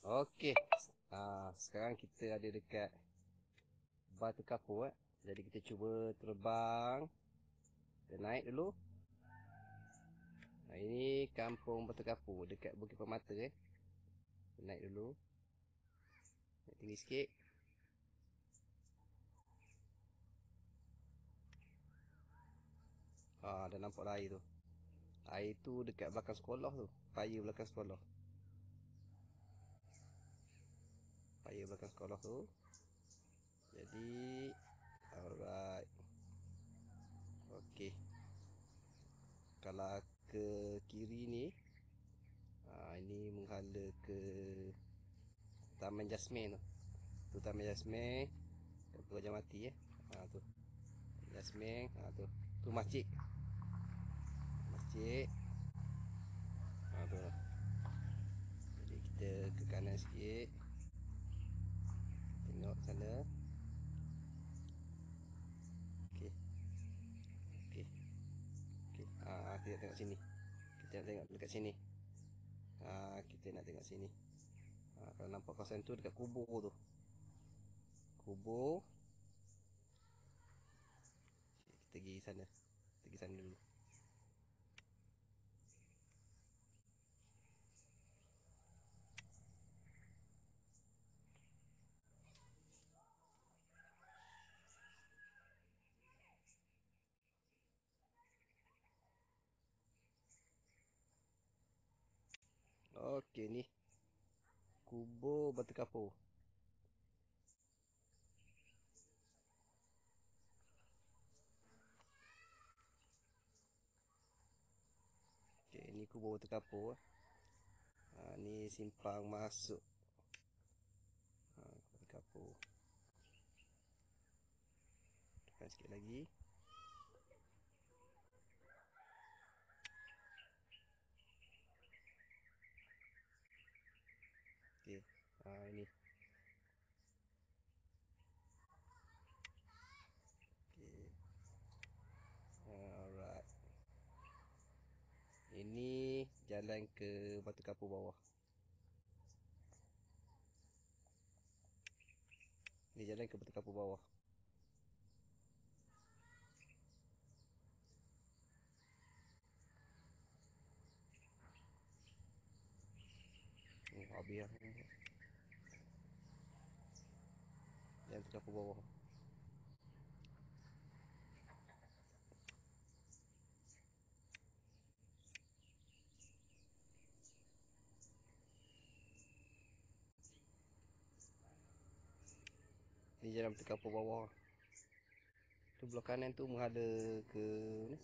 Okey. Sekarang kita ada dekat Batu Kapur. Jadi kita cuba terbang. Kita naik dulu. Ini kampung Batu Kapur dekat Bukit Permata Kita naik dulu. Naik tinggi sikit. Dah nampak dah air tu. Air tu dekat belakang sekolah tu. Paya belakang sekolah. Paya belakang sekolah tu. Jadi alright. Okey. Kalau ke kiri ni, ini menghala ke Taman Jasmin tu. Tu Taman Jasmin. Tu Raja Mati tu. Jasmin, tu. Tu masjid. Masjid. Tu. Jadi kita ke kanan sikit. Tengok sana. Okey. Okey. Okey. Kita tengok sini. Kita nak tengok dekat sini. Kita nak tengok sini. Kalau nampak kawasan tu dekat kubur tu. Kubur. Kita pergi sana. Kita pergi sana dulu. Okey ni. Kubur Batu Kapur. Okey, ni kubur Batu Kapur. Ni simpang masuk. Batu Kapur. Tekan sikit lagi. Okey. Ini. Okey. Alright. Ini jalan ke Batu Kapur bawah. Ni jalan ke Batu Kapur bawah. Habis lah. Jalan Batu Kapur bawah. Ni jalan Batu Kapur bawah. Tu belah kanan tu menghadap ke ni.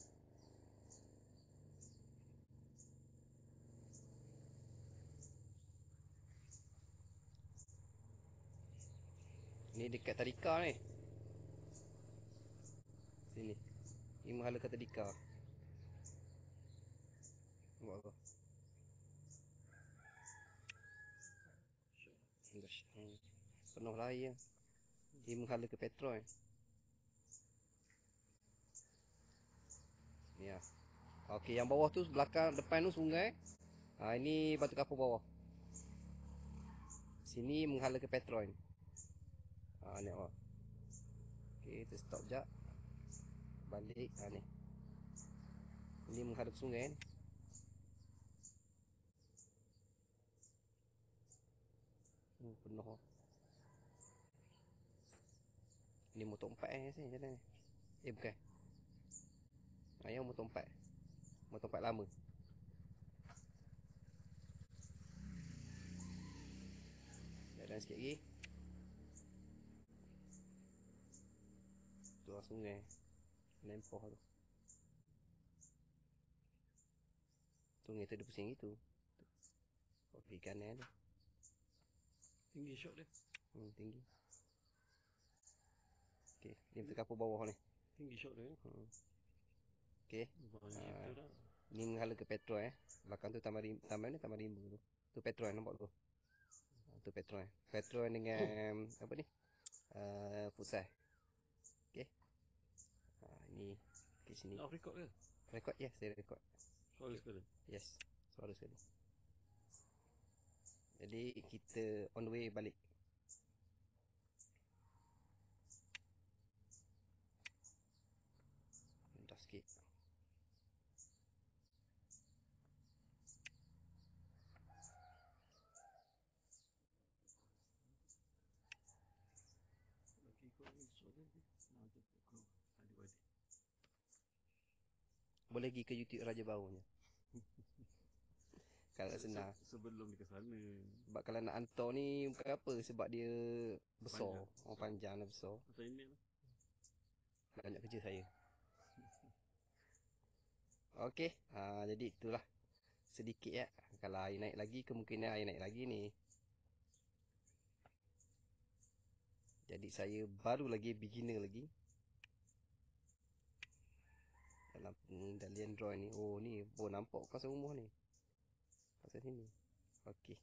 Ni dekat Tadika ni. Sini. Ni menghadap ke Tadika. Nampak tu. Penuh lah air. Ni menghala ke Petron. Ni lah. Okey, yang bawah tu belakang depan tu sungai. Ini Batu Kapur bawah. Sini menghala ke Petron. Ni awak. Okey, kita stop jap. Balik. Ni. Ini menghadap sungai ni. Penuh. Ni motor 4 sini jalan ni. Bukan. Yang motor 4. Motor 4 lama. Jalan sikit lagi. Tu lah sungai. Lempoh tu. Sungai tu ada pusing gitu. Pergi kanan tu. Tinggi shot dia. Tinggi. Okey, ni Batu Kapur bawah ni. Tinggi shot dia. Okey. Banjir betul dah. Ni menghala ke Petron Belakang tu taman rimbu tu. Tu Petron nampak tu. Tu Petron. Petron dengan apa ni? Futsal. Okey. Ni ke sini. Record ke? Rekod saya rekod. Suara sekali. Yes. Suara sekali. Jadi kita on the way balik. Rendah sikit. Lagi ikut esok dia. Nanti aku adik-adik. Boleh pergi ke YouTube Raja Baunya. Kalau senang. Sebelum dia ke sana. Sebab kalau nak hantar ni bukan apa. Sebab dia besar. Panjang. Orang panjang dan besar. Atau email lah. Banyak kerja saya. Okey. Jadi itulah. Sedikit ya. Kalau air naik lagi, kemungkinan air naik lagi ni. Jadi saya baru lagi beginner lagi. Dalam pengendalian drone ni. Oh ni. Oh nampak kawasan rumah ni. Kawasan sini. Okey.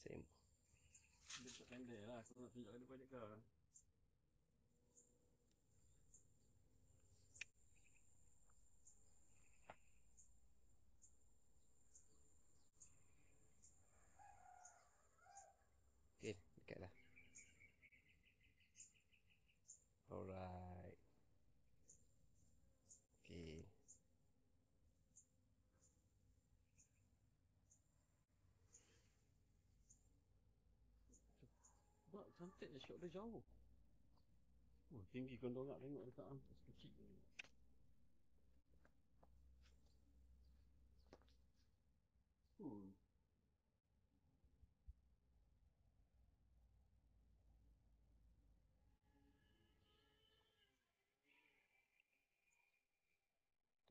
Saya Dia tak pendek lah. Aku nak tunjuk depan dekat kau. okey. Dekat dah. Alright. Okey. Sebab cantik dia shot dia jauh. Oh, tinggi kau nak tengok dekat atas kecil.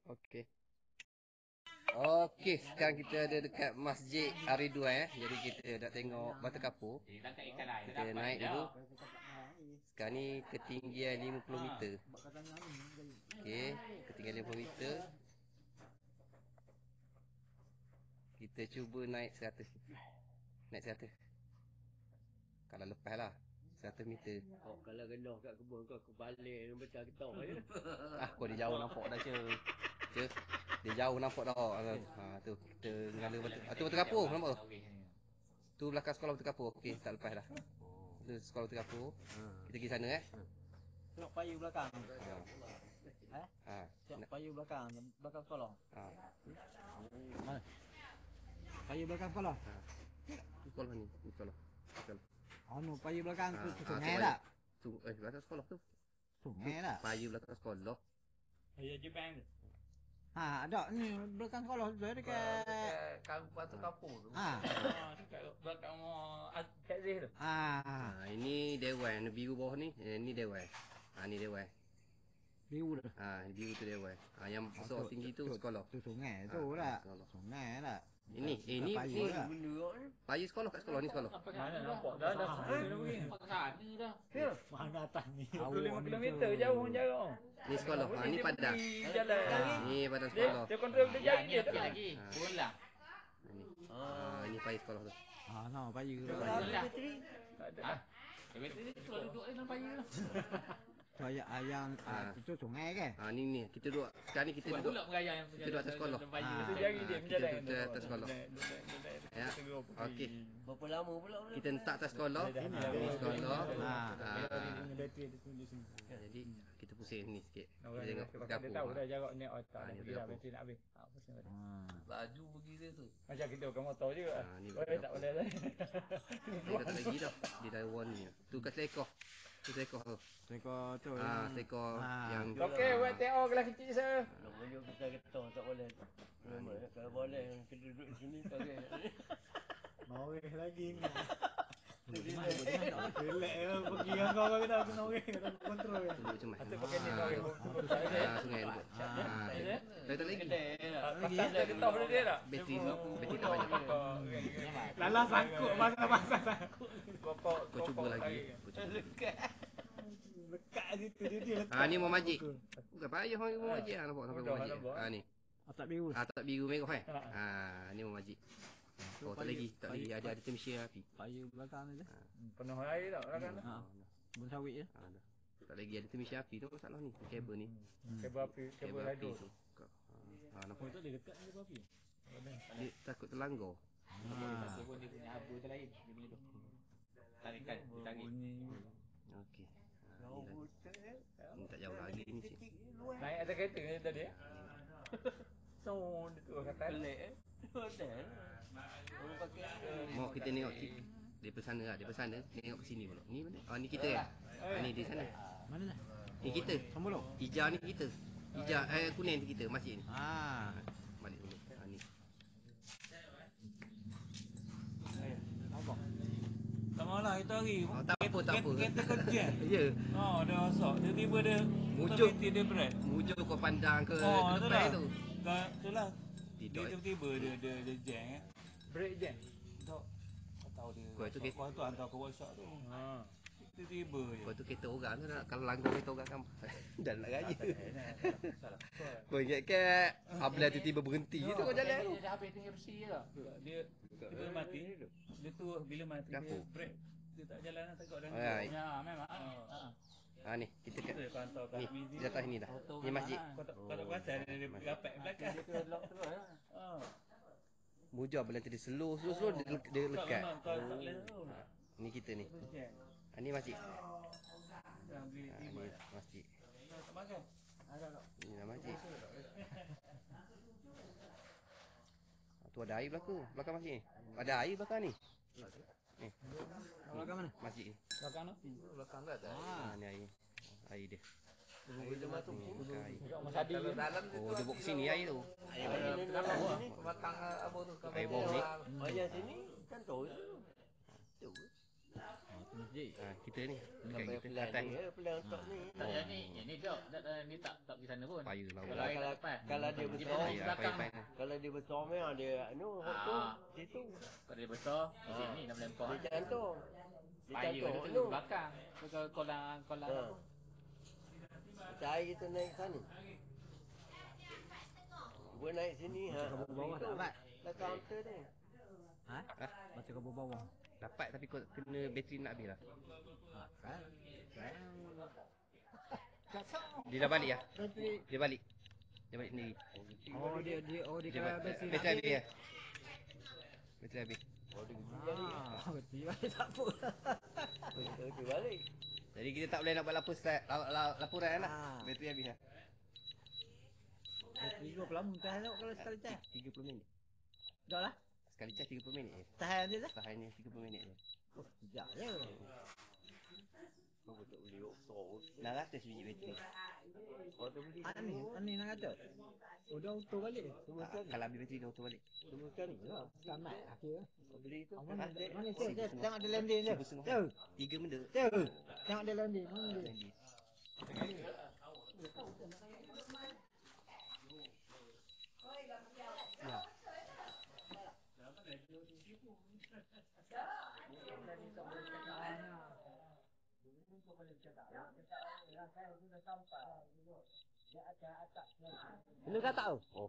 Okey. Okey, sekarang kita ada dekat Masjid Ar-Ridwan. Jadi kita dah tengok Batu Kapur. Kita naik dulu. Sekarang ni ketinggian 50 meter. Okey, ketinggian 50 meter. Kita cuba naik 100. Naik 100. Kalau lepas lah 100 meter. Oh, kalau rendah kat kebun kau, aku balik pecah getah je. Kau dia jauh nampak dah Cik. Cik, dia jauh nampak dah. Tu kita ngala batu. Tu Batu Kapur nampak tu. Tu belakang sekolah Batu Kapur. Okey, tak lepas dah. Tu sekolah Batu Kapur. Kita pergi sana Tengok payu belakang. Ha. Tengok payu belakang sekolah. Ha. Payu belakang sekolah. Sekolah ni, sekolah. Sekolah. Anu payu belakang tu tu sungai payu. tak? Belakang sekolah tu. Sungai tak? Payu belakang sekolah. Ya Jepang. Ada ni belakang sekolah tu dekat Batu Kapur tu. Dekat belakang Kat Zih tu. Ini Dewan, biru bawah ni. Ni Dewan. Ni Dewan. biru tu. Biru tu Dewan. Yang besar tinggi tu sekolah. Tu sungai tu tak? sekolah. Sungai tak? Ini payu ni tak? payu sekolah kat sekolah ni sekolah. Mana nampak dah pergi. Sana dah. Mana atas ni? 25 km jauh jarak. Ni sekolah. Ni padang. Jalan. Ni padang sekolah. Dia kontrol dia jari dia tu. Lagi. Turun lah. Ini payu sekolah tu. Nama payu tu. Tak ada. Betul ni tu duduk dalam payu tu. Yang itu sungai ke? Ni kita duduk. Sekarang ni kita duduk. Pula bergaya yang Kita duduk atas sekolah. Itu jari dia Kita menjalan. duduk atas sekolah. Ya. Okey. Berapa lama pula? Kita letak atas sekolah. Ni sekolah. Jadi kita pusing ni sikit. Kita tengok Dia tahu dah jarak ni otak dah ni pergi dah dapur. bensin nak habis. Pusing balik. Laju pergi dia tu. Macam kita ke motor juga. Ni Oh, tak boleh dah. Dia tak lagi dah. Dia dah warning. Tu kat selekoh. Tu selekoh tu. Tengok tu Selekoh yang Okey, buat TO kelas kecil saya. Namanya kita tak boleh. Kalau boleh kita duduk di sini tak boleh. Noreh lagi ni. Relax lah pergi dengan kau kata aku Noreh kata aku kontrol. tu duduk macam Atuk pakai ni kau. sungai tu. Dah tak lagi. Pasal dia getah pada dia tak? Bateri tak banyak. Lala sangkut pasal sangkut. Pokok Kau cuba lagi. Lekat situ dia letak. Ni Muhammad Majid. Bukan payah orang Muhammad Majid nampak sampai Muhammad Majid. Ni. Atak biru. Tak biru merah ni Muhammad Majid. Oh tak lagi ada temisia api. Payu belakang ni. Penuh air tak belakang tu. Bun sawit je. Tak lagi ada temisia api tu masalah ni. Kabel ni. Kabel api, kabel hidro tu. Nampak Tu dia dekat ni api. dia takut terlanggar. Dia pun dia punya apa tu lain. lain dia boleh tu. Tarikan, ditarik. Okey. Ni tak jauh lagi ni cik. Naik atas kereta ni tadi So dia tu kata Pelik orang pakai Mau kita tengok daripada sana lah, daripada sana tengok ke sini pula. Ni mana? Oh ni kita kan? Ni di sana. Mana dah? Ni kita. Sambulong. Hijau ni kita. Hijau kuning tu kita masjid ni. Balik dulu. Ni. Tak malah itu hari. Tak apa. Kereta kau jam. Ya. Dia masak. Tiba-tiba dia Mujuk. dia berat. Mujuk kau pandang ke Itulah. depan tu. Itulah. Dia Tidak. tiba-tiba dia jam kan. break je. Tak tahu dia. Kau tu Kau tu hantar ke workshop tu. Tiba-tiba je. Kau tu kereta orang tu nak, kalau langgar kereta orang kan dah nak raya. Salah. Kau ingat ke apabila tiba-tiba berhenti tu kau jalan tu. Dia habis tinggal bersih je lah. Dia tiba mati. Dia tu bila mati Kenapa? dia break. Dia tak jalan lah tegak dan Alright. Ya, memang. Ni kita kat Kita kau hantar kat ni Mizi. di atas ni dah. Ni masjid. Kau tak perasan dia gapak belakang. Dia tu lock terus lah. Mujur bila dia slow dia lekat. Kau tak boleh tu. Ni kita ni. Jam. Ni masjid. Yang beli Ni tiba. masjid. Tak makan. Ni dah masjid. Tu ada air belakang masjid ni. Ada air belakang ni. Ni. Belakang mana? Masjid ni. Belakang tu. Belakang tu ada. Ni air. Air dia. dia masuk Air. Mas Adi kalau dalam Oh, dia bawa ke sini air tu. pematang apa tu Air bawah ni. oh yang sini kan tu Kita ni. Dekat sampai kita pelan atas ni ni. pelan top ni Tak yang ni jauh. Ni tak pergi sana pun. Payah lah. Kalau air kat depan. kalau dia besar Air belakang. payah. kalau dia besar memang dia tu situ Kalau dia besar, di sini dah melempar. dia cantum Payah dia tu di belakang. Kalau kolam apa. macam air tu naik sana cuba naik sini bawah tak dapat. kat kaunter tu Baca kau bawah. Dapat tapi kau kena bateri nak habis lah. Kan? Dia dah balik lah. Bateri. Dia balik sendiri. Dia Dia kalau bateri bateri habis ya. Bateri habis. Bateri balik tak apa. Okey balik Jadi kita tak boleh nak buat laporan lah. Bateri habis lah. Bateri berapa lama tahan tau kalau sekali cas? 30 minit. Dah lah. Sekali cas 30 minit je. Tahan dia dah. Tahannya 30 minit je. Sekejap je. kau tak boleh okso 600 biji bateri. kau tu beli Ani nak kata. Dah auto balik. Kalau habis bateri dah auto balik. semua sekali lah Selamat akhir. kau beli tu Mana tengok dia landing dia. 3 benda. Tengok dia landing. Mana dia? Landing. kena kata tu oh